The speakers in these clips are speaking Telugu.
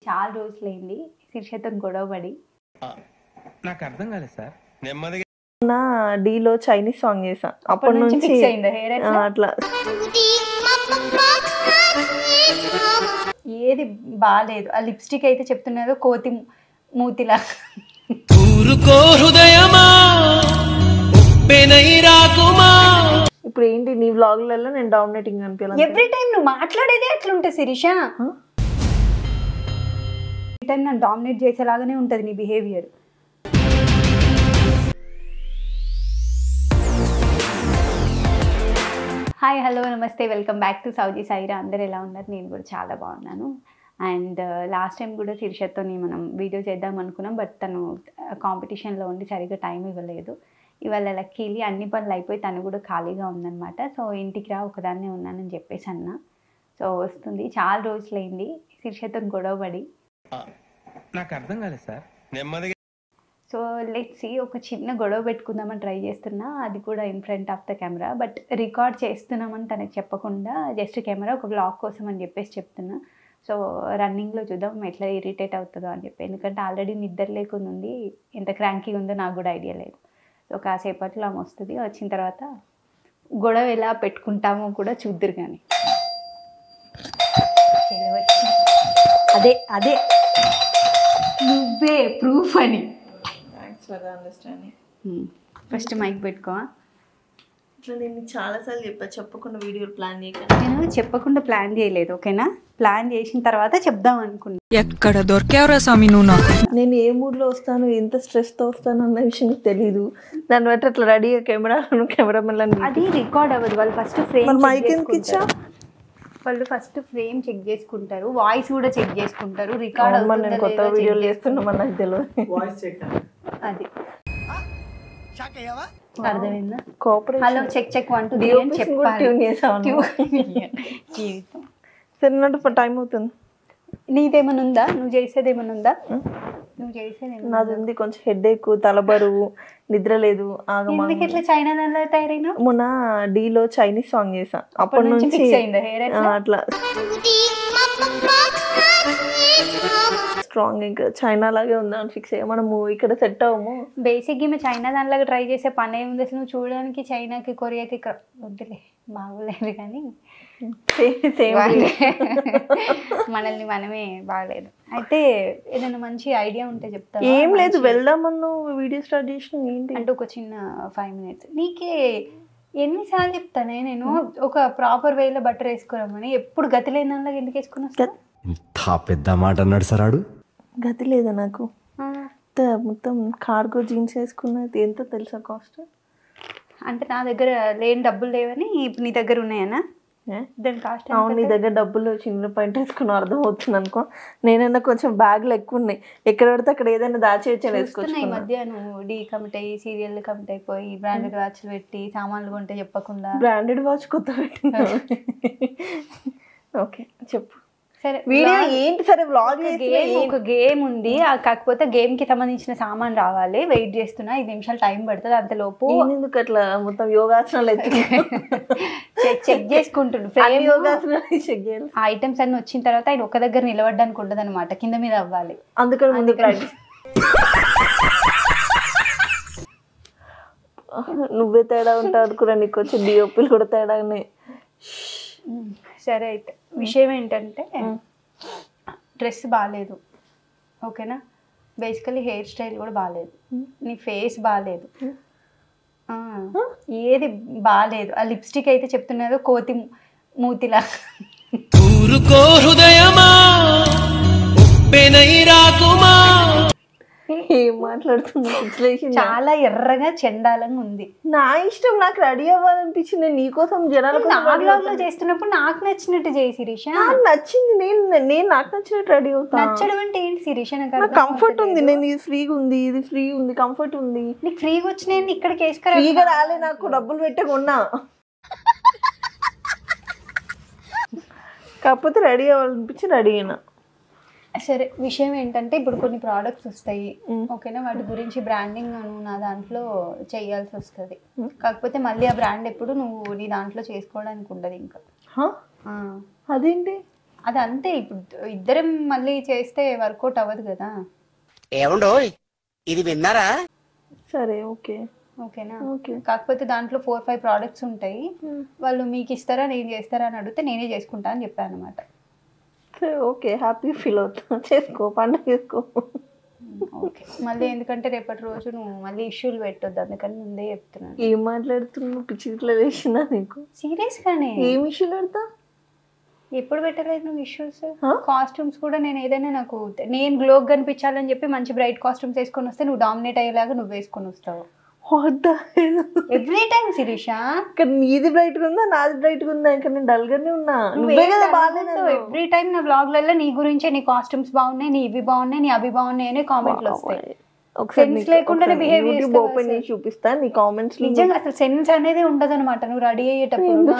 చాలా రోజులైంది శిర్షతో గొడవపడి. నాకు అర్థం కాలేదు సార్. నెమ్మదిగా నా డీలో చైనీస్ సాంగ్ చేసా. అప్పటి నుంచి ఫిక్స్ అయిందా హెయిర్ అట్లా ఏది బాగాలేదు. ఆ లిప్స్టిక్ అయితే చెప్తున్నారు కోతి మూతిలా. ఇప్పుడు ఏంటి నీ వ్లాగ్లలో నేను డామినేటింగ్ అనిపించాలి. ఎవ్రీ టైం నువ్వు మాట్లాడేదే అట్లుంటే శిరీష. ఎవ్రీ టైం నన్ను డామినేట్ చేసేలాగానే ఉంటుంది నీ బిహేవియర్. హాయ్, హలో, నమస్తే, వెల్కమ్ బ్యాక్ టు సౌజీ సాయిరా. అందరు ఎలా ఉన్నారు? నేను కూడా చాలా బాగున్నాను. అండ్ లాస్ట్ టైం కూడా శిరీషతో మనం వీడియో చేద్దాం అనుకున్నాం, బట్ తను కాంపిటీషన్లో ఉండి సరిగ్గా టైం ఇవ్వలేదు. ఇవాళ లక్కీలీ అన్ని పనులు అయిపోయి తను కూడా ఖాళీగా ఉందన్నమాట. సో ఇంటికి రా, ఒకదాన్నే ఉన్నానని చెప్పేసి అన్న. సో వస్తుంది. చాలా రోజులైంది శిరీషతో గొడవపడి. నాకు అర్థం కాలేదు సార్. నెమ్మదిగా సో లెట్స్ సీ, ఒక చిన్న గొడవ పెట్టుకుందామని ట్రై చేస్తున్నా, అది కూడా in front of the camera. But record చేస్తున్నామని తనకు చెప్పకుండా జస్ట్ కెమెరా ఒక బ్లాగ్ కోసం అని చెప్పేసి చెప్తున్నా. సో రన్నింగ్లో చూద్దాం ఎట్లా ఇరిటేట్ అవుతుందో అని చెప్పి, ఎందుకంటే ఆల్రెడీ నిద్ర లేకుండా ఉంది. ఎంత క్రాంకీగా ఉందో నాకు కూడా ఐడియా లేదు. సో కాసేపట్లో ఆమె వస్తుంది. వచ్చిన తర్వాత గొడవ ఎలా పెట్టుకుంటామో కూడా చూద్దరు. కానీ అదే అదే నువ్వే ప్రూఫ్ అని. ఫస్ట్ మైక్ పెట్టుకో. ఇట్లా నేను చాలాసార్లు చెప్పకుండా వీడియోలు ప్లాన్ చేయకుండా. నేను చెప్పకుండా ప్లాన్ చేయలేదు, ఓకేనా? ప్లాన్ చేసిన తర్వాత చెప్దాం అనుకున్నా. ఎక్కడ దొరికావురా స్వామి నువ్వు నాకు? నేను ఏ మూడ్లో వస్తాను, ఎంత స్ట్రెస్తో వస్తాను అన్న విషయం నీకు తెలీదు. దాన్ని బట్టి అట్లా రెడీగా కెమెరామెన్ అది రికార్డ్ అవ్వదు. వాళ్ళు ఫస్ట్ ఫ్రేమ్ మైక్ ఎందుకు ఇచ్చా? వాళ్ళు ఫస్ట్ ఫ్రేమ్ చెక్ చేసుకుంటారు, వాయిస్ కూడా చెక్ చేసుకుంటారు. రికార్డ్ నేను కొత్త వీడియోలు చేస్తున్నామని నాకు తెలియదు. అది అర్థమైందా? కోఆపరేషన్. హలో చెక్ చెక్ 1 2 3 అని చెప్పాలి. జీవితం సరే, టైం అవుతుంది. నీదేమన్నా ఉందా? నువ్వు చేసేదేమన్నా ఉందా? నువ్వు చేసేది నాది ఉంది. కొంచెం హెడేక్, తలబరువు, నిద్ర లేదు. ఎందుకు ఇట్లా చైనా దానిలో తయారైనా? మొన్న డీలో చైనీస్ సాంగ్ చేసా. అప్పటి నుంచి ఫిక్స్ అయిందా హెయిర్ అట్లా స్ట్రాంగ్. ఇంకా చైనా లాగే ఉందా అని ఫిక్స్ అయ్యా. మనము ఇక్కడ సెట్ అవ్వము. బేసిక్ ఈమె చైనా దానిలాగా ట్రై చేసే పని ఏముంది అసలు? నువ్వు చూడడానికి చైనాకి, కొరియాకి వద్దులే, బాగోలేదు. కానీ మనల్ని మనమే బాగలేదు. అయితే ఏదైనా మంచి ఐడియా ఉంటే చెప్తా. ఏం లేదు, వెళ్దామన్నా వీడియో స్టార్ట్ చేసిన ఏంటి అంటే ఒక చిన్న 5 minutes. నీకే ఎన్నిసార్లు చెప్తానే నేను, ఒక ప్రాపర్ వేలో బట్టర్ వేసుకోరామని. ఎప్పుడు గతి లేని దానిలాగా ఎందుకు వేసుకుని వస్తా? పెద్ద మాట అన్నాడు సార్. ఆడు గతి లేదా నాకు? మొత్తం కార్గో జీన్స్ వేసుకున్నది ఎంత తెలుసా కాస్ట్? అంటే నా దగ్గర లేని డబ్బులు లేవని ఇప్పుడు నీ దగ్గర ఉన్నాయనా? దాని కాస్ట్ అవును, నీ దగ్గర డబ్బులు చిన్న పాయింట్ వేసుకుని అర్థం అవుతుంది అనుకో. నేనైనా కొంచెం బ్యాగులు ఎక్కువ ఉన్నాయి, ఎక్కడ పడితే అక్కడ ఏదైనా దాచేయచ్చు వేసుకోవచ్చు. ఈ మధ్య నువ్వు డీ కమిట్ అయ్యి, సీరియల్ కమిట్ అయిపోయి, బ్రాండెడ్ వాచ్లు పెట్టి సామాన్లు కొంటే చెప్పకుండా. బ్రాండెడ్ వాచ్ కొత్త పెట్టినా. ఓకే చెప్పు. సరే, వీడియో ఏంటి? సరే, వ్లాగ్ ఒక గేమ్ ఉంది, కాకపోతే గేమ్ కి సంబంధించిన సామాన్ రావాలి. వెయిట్ చేస్తున్నా, 5 నిమిషాలు టైం పడుతుంది. అంతలోపు ఎందుకు అట్లా మొత్తం యోగాసనాలు చెక్ చేసుకుంటుండు. యోగాసనాలు చెక్ చేయాలి. ఆ ఐటమ్స్ అన్ని వచ్చిన తర్వాత ఆయన ఒక దగ్గర నిలబడడానికి ఉండదు అనమాట, కింద మీద అవ్వాలి. అందుకని ముందు ప్రాక్టీస్. నువ్వే తేడా ఉంటావు కూడా, నీకు వచ్చి డిఓపీలు కూడా తేడానే. సరే, అయితే విషయం ఏంటంటే డ్రెస్ బాగాలేదు, ఓకేనా? బేసికలీ హెయిర్ స్టైల్ కూడా బాగాలేదు, నీ ఫేస్ బాగాలేదు, ఏది బాగాలేదు. ఆ లిప్స్టిక్ అయితే చెప్తున్నారు కోతి మూతిలా. ఏం మాట్లాడుతున్నా? చాలా ఎర్రగా చెండాలంగా ఉంది. నా ఇష్టం, నాకు రెడీ అవ్వాలనిపించింది. నీకోసం జనాలకు నాలో చేస్తున్నప్పుడు నాకు నచ్చినట్టు చేయి శిరీష. నచ్చింది, నేను నాకు నచ్చినట్టు రెడీ అవుతా. నచ్చడం అంటే ఏంటి శిరీష? నాకు కంఫర్ట్ ఉంది. నేను ఇది ఫ్రీగా ఉంది, ఇది ఫ్రీ ఉంది, కంఫర్ట్ ఉంది. నీకు ఫ్రీగా వచ్చినాయి, ఇక్కడికి వేసుకురా. ఫ్రీగా రాలే, నాకు డబ్బులు పెట్టే కొన్నా. కాకపోతే రెడీ అవ్వాలనిపించి రెడీ అయినా. సరే, విషయం ఏంటంటే ఇప్పుడు కొన్ని ప్రోడక్ట్స్ వస్తాయి, ఓకేనా? వాటి గురించి బ్రాండింగ్ నువ్వు నా దాంట్లో చేయాల్సి వస్తుంది. కాకపోతే మళ్ళీ ఆ బ్రాండ్ ఎప్పుడు నువ్వు నీ దాంట్లో చేసుకోవడానికి ఉండదు ఇంకా. అదేంటి? అది అంతే. ఇప్పుడు ఇద్దరం మళ్ళీ చేస్తే వర్కౌట్ అవ్వదు కదా. ఏమండో ఇది విన్నారా? సరే ఓకే. ఓకేనా? ఓకే. కాకపోతే దాంట్లో 4-5 ప్రోడక్ట్స్ ఉంటాయి. వాళ్ళు మీకు ఇస్తారా నేను చేస్తారా అని అడిగితే నేనే చేసుకుంటా అని చెప్పాను అనమాట. సరే ఓకే, హ్యాపీ ఫీల్ అవుతా. చేసుకో, పండుగ చేసుకో. ఓకే. మళ్ళీ ఎందుకంటే రేపటి రోజు నువ్వు మళ్ళీ ఇష్యూలు పెట్టొద్దు, అందుకని ముందే చెప్తున్నాను. ఏం మాట్లాడుతున్నావు? పిచ్చి ఇట్లా వేసిందా నీకు? సీరియస్ గానే. ఏం ఇష్యూలు పెడతా? ఎప్పుడు పెట్టలేదు నువ్వు ఇష్యూస్? కాస్ట్యూమ్స్ కూడా నేను ఏదైనా నాకు నేను గ్లోకి కనిపించాలని చెప్పి మంచి బ్రైట్ కాస్ట్యూమ్స్ వేసుకొని వస్తే నువ్వు డామినేట్ అయ్యేలాగా నువ్వు వేసుకొని వస్తావు ఎవ్రీ టైం. శిరీష నీది బ్రైట్ గా ఉందా నాది బ్రైట్ గా ఉందా? ఇంకా నేను డల్ గానే ఉన్నా. నువ్వే కదా బాగాలేదు. ఎవ్రీ టైం నా బ్లాగ్లలో నీ గురించే, నీ కాస్ట్యూమ్స్ బాగున్నాయి, నీ ఇవి బాగున్నాయి, నీ అవి బాగున్నాయి అనే కామెంట్లు వస్తాయి. సెన్స్ లేకుండా బిహేవ్ ఓపెన్ చేసి చూపిస్తా నీ కామెంట్స్. నిజంగా అసలు సెన్స్ అనేది ఉండదు అనమాట. నువ్వు రెడీ అయ్యేటప్పుడు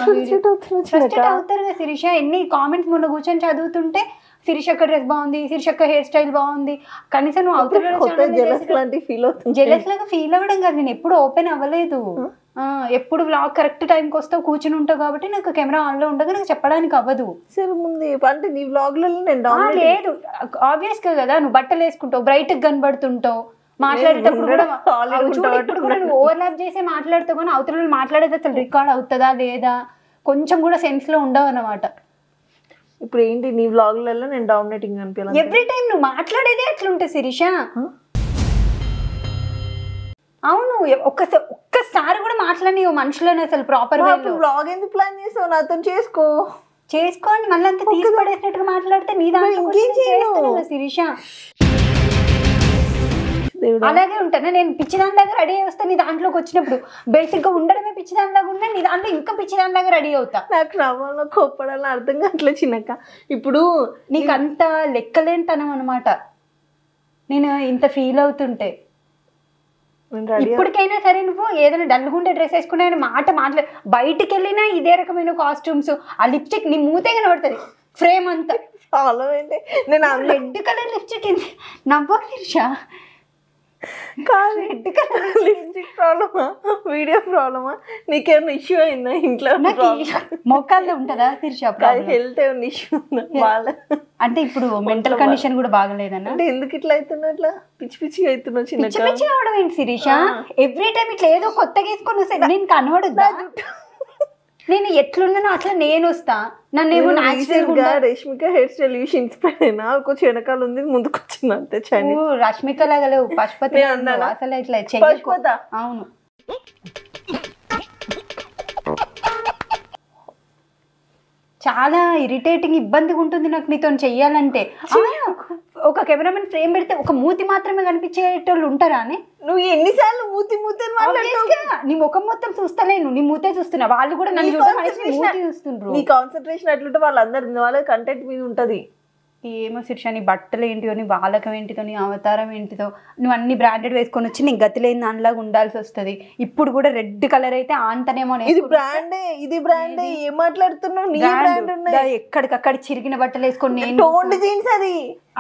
అవుతారు కదా శిరీష. ఎన్ని కామెంట్స్ మొన్న కూర్చొని చదువుతుంటే శిరీషక్క డ్రెస్ బాగుంది, శిరీషక్క హెయిర్ స్టైల్ బాగుంది, కనీసం నువ్వు అవుతారు జెలస్ లాగా ఫీల్ అవ్వడం కాదు. నేను ఎప్పుడు ఓపెన్ అవ్వలేదు. ఎప్పుడు వ్లాగ్ కరెక్ట్ టైంకి వస్తావు కూర్చుని ఉంటావు కాబట్టి నాకు కెమెరా ఆన్ లో ఉండగా నాకు చెప్పడానికి అవ్వదు. సరే ముందు అంటే నీ వ్లాగ్ లో లేదు ఆబ్వియస్ గా కదా. నువ్వు బట్టలు వేసుకుంటావు, బ్రైట్ గా కనబడుతుంటావు, మాట్లాడేటప్పుడు కూడా నువ్వు ఓవర్లాప్ చేసి మాట్లాడుతావు కానీ అవతల మాట్లాడేది అసలు రికార్డ్ అవుతుందా లేదా కొంచెం కూడా సెన్స్ లో ఉండవు అన్నమాట. ఇప్పుడు ఏంటి నీ వ్లాగ్లలో నేను డామినేటింగ్ అనిపించాలి? ఎవ్రీ టైం నువ్వు మాట్లాడేదే అట్లుంటే శిరీష. అవును, ఒక్కసారి కూడా మాట్లాడి మనుషులని అసలు ప్రాపర్ వ్లాగ్ ఎందుకు ప్లాన్ చేసావు? నాతో చేసుకోండి మళ్ళీ అంతా తీసి పడేసినట్టుగా మాట్లాడితే నీ దాంట్లో శిరీష. అలాగే ఉంటాను నేను. పిచ్చిదానిలాగా రెడీ అయ్యి వస్తా నీ దాంట్లోకి వచ్చినప్పుడు. బేసిక్ గా ఉండడమే పిచ్చిదానిలాగా ఉన్నా నీ దాంట్లో ఇంకా పిచ్చిదానిలాగా రెడీ అవుతా. నాకు నవ్వాలో కోప్పడాలో అర్థం కావట్లే చిన్నక్క. ఇప్పుడు నీకు అంత లెక్కలేనితనం అనమాట నేను ఇంత ఫీల్ అవుతుంటే. ఇప్పటికైనా సరే నువ్వు ఏదైనా డల్గుంటే డ్రెస్ వేసుకున్నా మాట్లాడు. బయటికి వెళ్ళినా ఇదే రకమైన కాస్ట్యూమ్స్. ఆ లిప్స్టిక్ నీ మూతే కనబడుతుంది ఫ్రేమ్ అంతా. నేను రెడ్ కలర్ లిప్స్టిక్ నవ్వక శిరీష. రెడ్ కలర్ లిప్స్టిక్ ప్రాబ్లమా వీడియో ప్రాబ్లమా? నీకేమైనా ఇష్యూ అయిందా ఇంట్లో? మొక్కల్లో ఉంటుందా శిరీష? హెల్త్ ఏమైనా ఇష్యూ ఉందా వాళ్ళ? అంటే ఇప్పుడు మెంటల్ కండిషన్ కూడా బాగలేదన్నా. అంటే ఎందుకు ఇట్లా అవుతున్నా? ఇట్లా పిచ్చి పిచ్చిగా అవుతున్నావు చిన్న. పిచ్చి పిచ్చి అవడం ఏంటి శిరీష? ఎవ్రీ టైం ఇట్లా ఏదో కొత్తగా వేసుకొని వస్తే నేను కనబడుద్దా? నేను ఎట్లున్నానో అట్లా నేను వస్తా. నన్నేమో రష్మిక హెయిర్ స్టైల్ చూసి ఇన్స్పైర్ అయినా. కొంచెం వెనకాల ఉంది ముందుకు వచ్చింది అంతే. రష్మిక లాగా లేవు, పశుపతి అసలు ఇట్లా చెయ్యకు. అవును చాలా ఇరిటేటింగ్ ఇబ్బందిగా ఉంటుంది నాకు నీతో చెయ్యాలంటే. ఒక కెమెరామెన్ ఫ్రేమ్ పెడితే ఒక మూతి మాత్రమే కనిపించేటోళ్ళు ఉంటారా అని? నువ్వు ఎన్నిసార్లు మూతి నీ ముఖం మొత్తం చూస్తలేను, నీ మూతే చూస్తున్నా. వాళ్ళు కూడా నన్ను చూస్తున్నారు. నీ కాన్సన్ట్రేషన్ అట్లుంటే వాళ్ళందరూ వాళ్ళ కంటెంట్ మీద ఉంటది. ఏమో శిరీష నీ బట్టలు ఏంటిదో, నీ బాలకం ఏంటిదో, నీ అవతారం ఏంటిదో, నువ్వు అన్ని బ్రాండెడ్ వేసుకొని వచ్చి నీకు గతి లేని దానిలాగా ఉండాల్సి వస్తుంది. ఇప్పుడు కూడా రెడ్ కలర్ అయితే అంతనేమో. ఇది బ్రాండే, ఇది బ్రాండే. ఏం మాట్లాడుతున్నావు? ఎక్కడికక్కడ చిరిగిన బట్టలు వేసుకొని నేను టోన్ జీన్స్ అది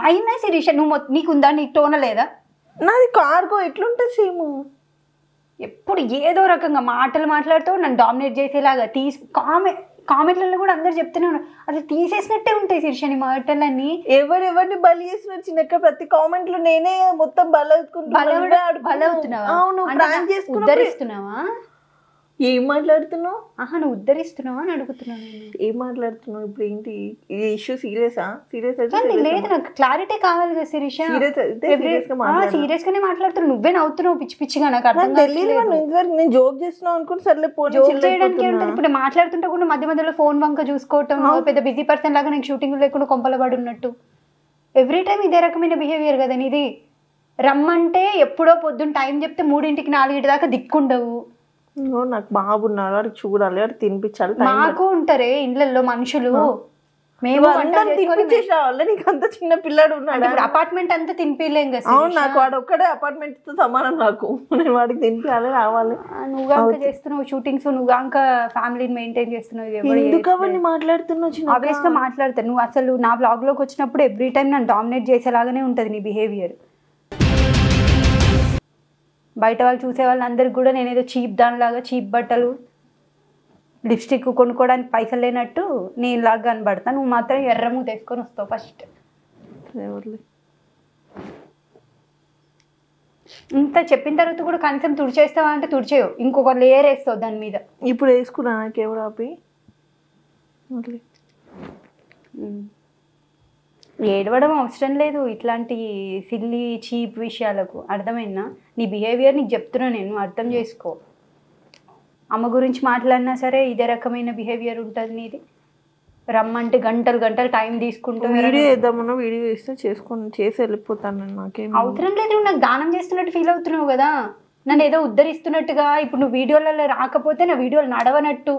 అయినా శిరీష నువ్వు నీకుందా? నీకు టోన లేదా? నాది కార్గో. ఎట్లుంటుంది సేమ్? ఎప్పుడు ఏదో రకంగా మాటలు మాట్లాడుతూ నన్ను డామినేట్ చేసేలాగా కామెంట్లలో కూడా అందరు చెప్తూనే ఉన్నారు. అసలు తీసేసినట్టే ఉంటాయి శిరీష నీ మాటలన్నీ. ఎవరిని బలి చేస్తున్నారు చిన్నక్క? ప్రతి కామెంట్ లో నేనే మొత్తం ఉద్ధరిస్తున్నావా? ఏం మాట్లాడుతున్నావు? నువ్వు ఉద్ధరిస్తున్నావా అని అడుగుతున్నావు. ఏం మాట్లాడుతున్నావు? ఇప్పుడు ఏంటి ఈ ఇష్యూ? సీరియసా? సీరియస్ లేదు, నాకు క్లారిటీ కావాలి కదా శిరీష. సీరియస్ గానే మాట్లాడుతున్నావు. నువ్వే నవ్వుతున్నావు పిచ్చి పిచ్చిగా. నాకు అర్థం నేను జోక్ చేస్తున్నావు అనుకుని సర్లే జోక్ చేయడానికి ఉంటుంది. ఇప్పుడు మాట్లాడుతుంటే కూడా మధ్య మధ్యలో ఫోన్ వంక చూసుకోవటం, పెద్ద బిజీ పర్సన్ లాగా నాకు షూటింగ్ లేకుండా కొంపల పడి ఉన్నట్టు. ఎవ్రీ టైం ఇదే రకమైన బిహేవియర్ కదా నీది. రమ్మంటే ఎప్పుడో పొద్దున్న టైం చెప్తే 3ంటికి 4ంటి దాకా దిక్కుండవు. నాకు బాబు ఉన్నాడు, వాడికి చూడాలి, వాడికి తినిపించాలి. మాకు ఉంటారే ఇండ్లలో మనుషులు. మేము నీకు అంత చిన్న పిల్లాడు ఉన్నాడు. అపార్ట్మెంట్ అంతా తినిపిలేం కదా. అవును, నాకు వాడు ఒక్కడే అపార్ట్మెంట్ తో సమానం. నాకు నేను వాడికి తినిపించాలి, రావాలి. నువ్వు చేస్తున్నావు షూటింగ్స్, నువ్వు ఫ్యామిలీని మెయింటైన్ చేస్తున్నావు. ఎందుకు అవన్నీ మాట్లాడుతున్నావు? ఆబ్వియస్ గా మాట్లాడతాను. నువ్వు అసలు నా బ్లాగ్ లోకి వచ్చినప్పుడు ఎవ్రీ టైం నన్ను డామినేట్ చేసేలాగానే ఉంటది నీ బిహేవియర్. బయట వాళ్ళు చూసే వాళ్ళందరికి కూడా నేనేదో చీప్ దానిలాగా, చీప్ బట్టలు, లిప్స్టిక్ కొనుక్కోవడానికి పైసలు లేనట్టు నేను ఇలాగా కనబడతా, నువ్వు మాత్రం ఎర్రమూత వేసుకొని వస్తావు ఫస్ట్. ఇంత చెప్పిన తర్వాత కూడా కనీసం తుడిచేస్తావా అంటే తుడిచేయవు, ఇంకొక లేయర్ వేస్తావు దాని మీద. ఇప్పుడు వేసుకున్నా నాకెవరు ఆపి ఏడవడం అవసరం లేదు ఇట్లాంటి సిల్లీ చీప్ విషయాలకు, అర్థమైందా? నీ బిహేవియర్ నీకు చెప్తున్నా నేను, అర్థం చేసుకో. అమ్మ గురించి మాట్లాడినా సరే ఇదే రకమైన బిహేవియర్ ఉంటుంది నీది. రమ్మంటే గంటలు గంటలు టైం తీసుకుంటూ వీడియో వేద్దామన్నా వీడియో వేస్తే చేసి వెళ్ళిపోతాను నేను. నాకేం అవసరం లేదు, నువ్వు నాకు దానం చేస్తున్నట్టు ఫీల్ అవుతున్నావు కదా, నన్ను ఏదో ఉద్ధరిస్తున్నట్టుగా. ఇప్పుడు నువ్వు వీడియోలలో రాకపోతే నా వీడియోలు నడవనట్టు,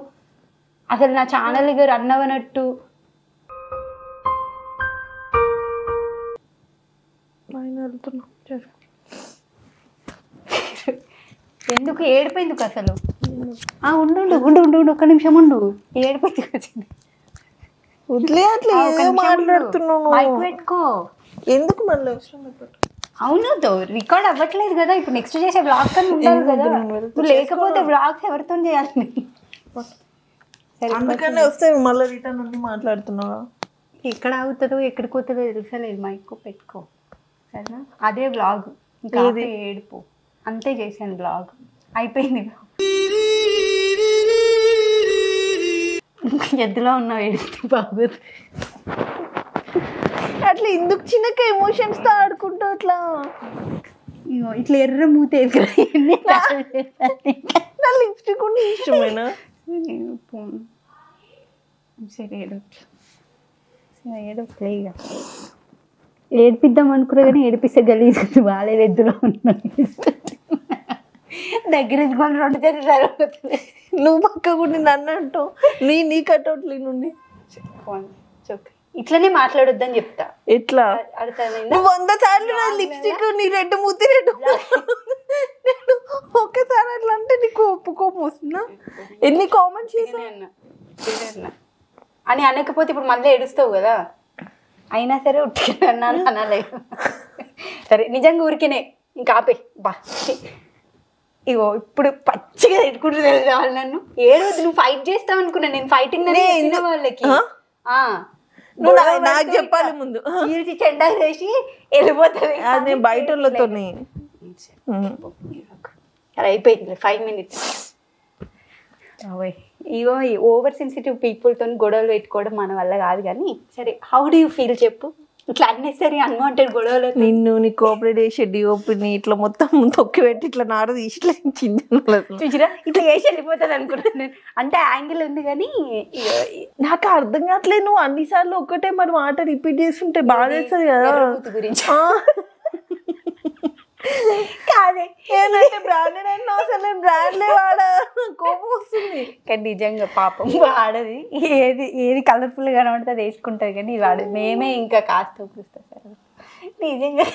అసలు నా ఛానల్ రన్ అవ్వనట్టు. ఎందుకు ఏడుపు ఎందుకు అసలు? ఉండు ఉండు ఉండు ఉండు ఉండు, ఒక్క నిమిషం ఉండు. ఏడుపు ఎందుకు వచ్చింది? మాట్లాడుతున్నాను, పెట్టుకో. ఎందుకు మళ్ళీ అవును రికార్డ్ అవ్వట్లేదు కదా, ఇప్పుడు నెక్స్ట్ చేసే బ్లాగ్ కన్నా ఉండాలి కదా. నువ్వు లేకపోతే బ్లాగ్స్ ఎవరితో చేయాలి? అందుకనే వస్తే మళ్ళీ రిటర్న్ ఉండి మాట్లాడుతున్నావా? ఎక్కడ అవుతుందో ఎక్కడికి పోతుందో తెలుసలేదు, మైక్ పెట్టుకో సరేనా? అదే బ్లాగ్, ఇంకా ఏడుపు అంతే చేశాను, బ్లాగ్ అయిపోయింది. ఎద్దులో ఉన్నావు, ఏడితే బాగోదు. అట్లా ఎందుకు చిన్నక ఎమోషన్స్ తో ఆడుకుంటూ అట్లా ఇట్లా ఎర్ర మూత నా లిప్స్టిక్ ఉండి ఇష్టమేనా? సరే ఏడిపిద్దాం అనుకున్నా కానీ ఏడిపిస్తే గలీజ్ బాగాలేదు. ఎద్దులో ఉన్నా దగ్గర రెండు జరుగుతుంది. నువ్వు పక్కకుండి నన్ను అంటావు, నీ కట్టవుట్లే నుండి ఇట్లనే మాట్లాడొద్దని చెప్తా. ఎట్లా? నువ్వు 100 సార్లు నా లిప్స్టిక్ నీ రెడ్ మూతి రెడ్ ఒక్కసారి అట్లా అంటే నీకు ఒప్పుకోపం వస్తుందా? ఎన్ని కామెంట్స్ చేసా అని అనకపోతే ఇప్పుడు మళ్ళీ ఏడుస్తావు కదా. అయినా సరే ఉట్టిగా అన్నాను అనాలే. సరే నిజంగా ఊరికేనే ఇంకా ఆపే. బా ఇగో ఇప్పుడు పచ్చిగా తిట్టుకుంటూ తెలుసా వాళ్ళు నన్ను. ఏడవద్దు, నువ్వు ఫైట్ చేస్తావు అనుకున్నా నేను. ఫైటింగ్ వాళ్ళకి నాకు చెప్పాలి ముందు, చీల్చి చెండా చేసి వెళ్ళిపోతుంది. అది బయట వాళ్ళతో అయిపోయింది 5 minutes. ఇగో ఓవర్ సెన్సిటివ్ పీపుల్తో గొడవలు పెట్టుకోవడం మన వల్ల కాదు. కానీ సరే, హౌ డూ యూ ఫీల్ చెప్పు? ఇట్లా అన్నెసరీ అన్వాంటెడ్ గొడవలు నిన్ను నీ కోఆపరేట్ చేసే డిఓపిని ఇట్లా మొత్తం తొక్కి పెట్టి ఇట్లా నాడ తీసి చూసిరా ఇట్లా వేసి వెళ్ళిపోతుంది అనుకున్నాను నేను. అంటే యాంగిల్ ఉంది కానీ నాకు అర్థం కావట్లేదు. నువ్వు అన్నిసార్లు ఒక్కటే మరి మాట రిపీట్ చేస్తుంటే బాగా చేస్తుంది కదా గురించి. కాదే ఏమంటే బ్రాండెడ్ అయినా అసలు బ్రాండ్లే వాడ కోపం వస్తుంది. కానీ నిజంగా పాపం వాడది ఏది కలర్ఫుల్ గా కనబడితే అది వేసుకుంటుంది కానీ ఇది వాడదు. మేమే ఇంకా కాస్త చూపిస్తాం సార్ నిజంగా.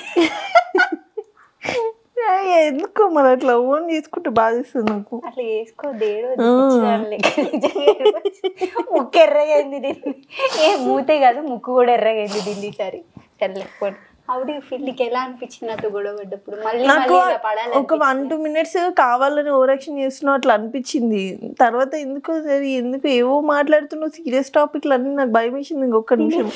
ఎందుకో మరి అట్లా ఓన్ చేసుకుంటే బాగా చేస్తుంది నాకు. అట్లా వేసుకోదేడు ముక్కు ఎర్రగైంది దీన్ని. మూతే కాదు ముక్కు కూడా ఎర్రగైంది దీన్ని. సరే సర్లేకపోండి. How do you feel? నీకు ఎలా అనిపించింది నాతో గొడవ పడ్డప్పుడు? మళ్ళీ ఒక 1-2 minutes కావాలని ఓవరాక్షన్ చేస్తున్నావు అట్లా అనిపించింది. తర్వాత ఎందుకు ఏవో మాట్లాడుతున్నావు సీరియస్ టాపిక్లు అన్ని నాకు భయం వేసింది. ఇంకొక నిమిషం.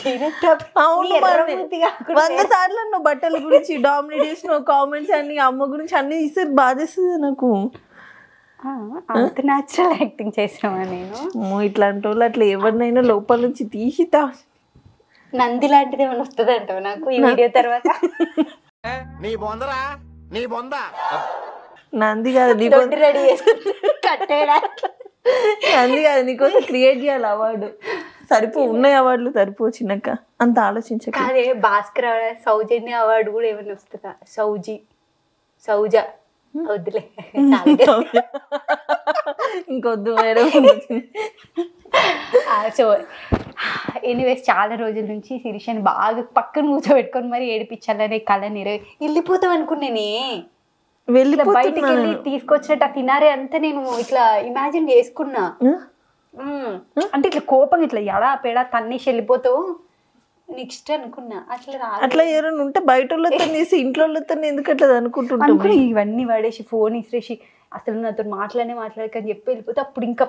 అవును 100 సార్లు నువ్వు బట్టల గురించి డామినేట్ చేసినావు, కామెంట్స్ అన్ని అమ్మ గురించి అన్ని ఇస్తే బాధేస్తుంది నాకు. అంత న్యాచురల్ యాక్టింగ్ చేసినావా నేను? ఇట్లాంటి వాళ్ళు అట్లా ఎవరినైనా లోపల నుంచి తీసి నంది లాంటిది ఏమైనా వస్తుంది అంటావు నాకు ఈ వీడియో తర్వాత? నంది కాదు రెడీ కట్టేడా? నంది కాదు, నీకోసం క్రియేట్ చేయాలి అవార్డు. ఉన్నాయి అవార్డులు సరిపో చిన్నక్క, అంత ఆలోచించక. అదే భాస్కర్ సౌజన్య అవార్డు కూడా ఏమైనా వస్తుందా? సౌజా వద్దులే ఇంకొద్దు వేరే. సో ఎనీవేస్ చాలా రోజుల నుంచి శిరీషని బాగా పక్కన కూర్చోబెట్టుకొని మరి ఏడిపించాలనే కళ వెళ్ళిపోతాం అనుకున్నానే. బయటికి వెళ్ళి తీసుకొచ్చినట్టు ఆ ఫినారే అంతా నేను ఇట్లా ఇమాజిన్ చేసుకున్నా. అంటే ఇట్లా కోపం ఇట్లా ఎడా పేడా తన్నేసి వెళ్ళిపోతావు నెక్స్ట్ అనుకున్నా. అట్లా ఎవరైనా ఉంటే బయట వాళ్ళతో ఇంట్లో వాళ్ళతో ఎందుకు అట్లా అనుకుంటున్నా. ఇవన్నీ వాడేసి ఫోన్ ఇసిరేసి అసలు నాతో మాట్లాడకని చెప్పి వెళ్ళిపోతే అప్పుడు ఇంకా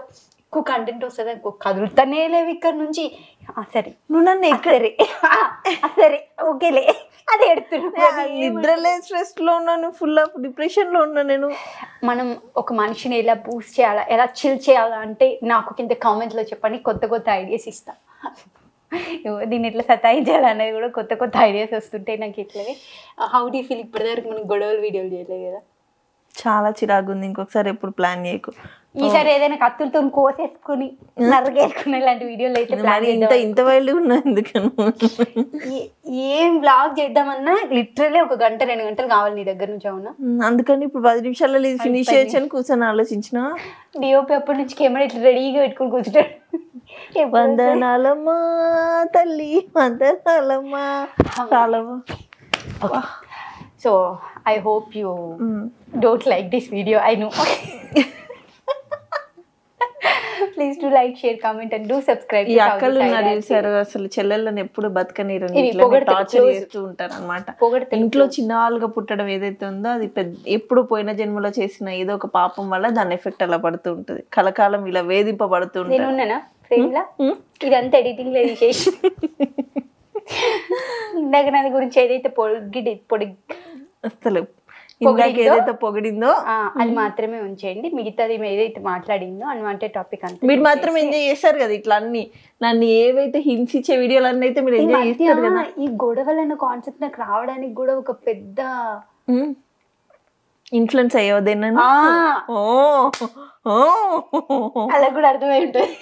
ఎక్కువ కంటెంట్ వస్తుంది అనుకో, కదులుతానే లేవు ఇక్కడ నుంచి. సరే నువ్వు నన్ను సరే సరే ఓకేలే అది నిద్రలే స్ట్రెస్ లో ఉన్నాను, ఫుల్ ఆఫ్ డిప్రెషన్ లో ఉన్నా నేను. మనం ఒక మనిషిని ఎలా బూస్ట్ చేయాలా, ఎలా చిల్ చేయాలా అంటే నాకు కింద కామెంట్లో చెప్పండి, కొత్త కొత్త ఐడియాస్ ఇస్తా. దీన్ని ఎట్లా సతాయించాలి అనేది కూడా కొత్త కొత్త ఐడియాస్ వస్తుంటాయి నాకు. ఇట్లనే హౌ డూ ఫీల్ ఇప్పటివరకు మనం గొడవలు వీడియోలు చేయలేదు కదా, చాలా చిరాకు ఉంది. ఇంకొకసారి ఎప్పుడు ప్లాన్ చేయకు. ఈసారి ఏదైనా కత్తులతో కోసేసుకుని నరగేసుకుని ఇలాంటి వీడియోలు అయితే ఇంత వైల్డ్ ఉన్నా ఎందుకను. ఏం బ్లాగ్ చేద్దామన్నా లిటరలీ 1 గంట 2 గంటలు కావాలి నీ దగ్గర నుంచి. అవునా, అందుకని ఇప్పుడు 10 నిమిషాలలో ఇది ఫినిష్ చేయొచ్చు అని కూర్చొని ఆలోచించిన. డిఓపి అప్పటి నుంచి కెమెరా ఇట్లా రెడీగా పెట్టుకుని కూర్చుంటాడు. వందనాలమ్మా తల్లి, వందనాలమ్మా. So I hope you don't like this video, I know. Please do like, share, comment and do subscribe. ఈ అక్కలు ఉన్నారు చూసారు, అసలు చెల్లెళ్ళని ఎప్పుడు బతకనీరు టార్చర్ చేస్తూ ఉంటారు అనమాట. ఇంట్లో చిన్నవాళ్ళుగా పుట్టడం ఏదైతే ఉందో అది ఎప్పుడు పోయిన జన్మలో చేసిన ఏదో ఒక పాపం వల్ల దాని ఎఫెక్ట్ అలా పడుతూ ఉంటది, కలకాలం ఇలా వేధింపబడుతూ ఉంటుంది. ఇదంతా ఎడిటింగ్ లో తీసేసి ఇందాక దాని గురించి ఏదైతే అసలు ఇందాక ఏదైతే పొగిడిందో అది మాత్రమే ఉంచేయండి. మిగతాది ఏదైతే మాట్లాడిందో అన్వాంటెడ్ టాపిక్ అంతా మీరు మాత్రం ఎంజాయ్ చేస్తారు కదా. ఇట్లా అన్ని నన్ను ఏవైతే హింసించే వీడియోలు అన్నీ అయితే మీరు ఎంజాయ్ చేస్తారు కదా. ఈ గొడవలు అన్న కాన్సెప్ట్ నాకు రావడానికి కూడా ఒక పెద్ద ఇన్ఫ్లుయెన్స్ అయ్యేదేనా. అలా కూడా అర్థమై ఉంటుంది.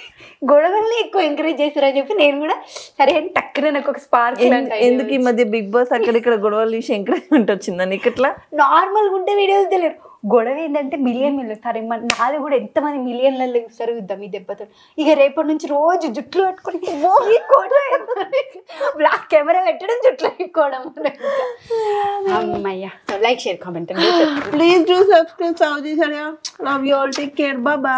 గొడవల్ని ఎక్కువ ఎంకరేజ్ చేస్తారని చెప్పి నేను కూడా సరే అని టక్కున నాకు ఒక స్పార్క్. ఎందుకు ఈ మధ్య బిగ్ బాస్ అక్కడిక్కడ గొడవలు చూసి ఎంకరేజ్మెంట్ వచ్చిందని? ఇట్లా నార్మల్గా ఉంటే వీడియోస్ తెలియదు. గొడవ ఏంటంటే మిలియన్ సరే నాది కూడా ఎంతమంది మిలియన్లలో చూస్తారు యుద్ధం ఈ దెబ్బతో. ఇక రేపటి నుంచి రోజు జుట్లు పెట్టుకుని బ్లాక్ కెమెరా పెట్టడం, జుట్లు పెట్టుకోవడం. అమ్మయ్యా, like, share, comment please do subscribe. Love you all, take care, by by.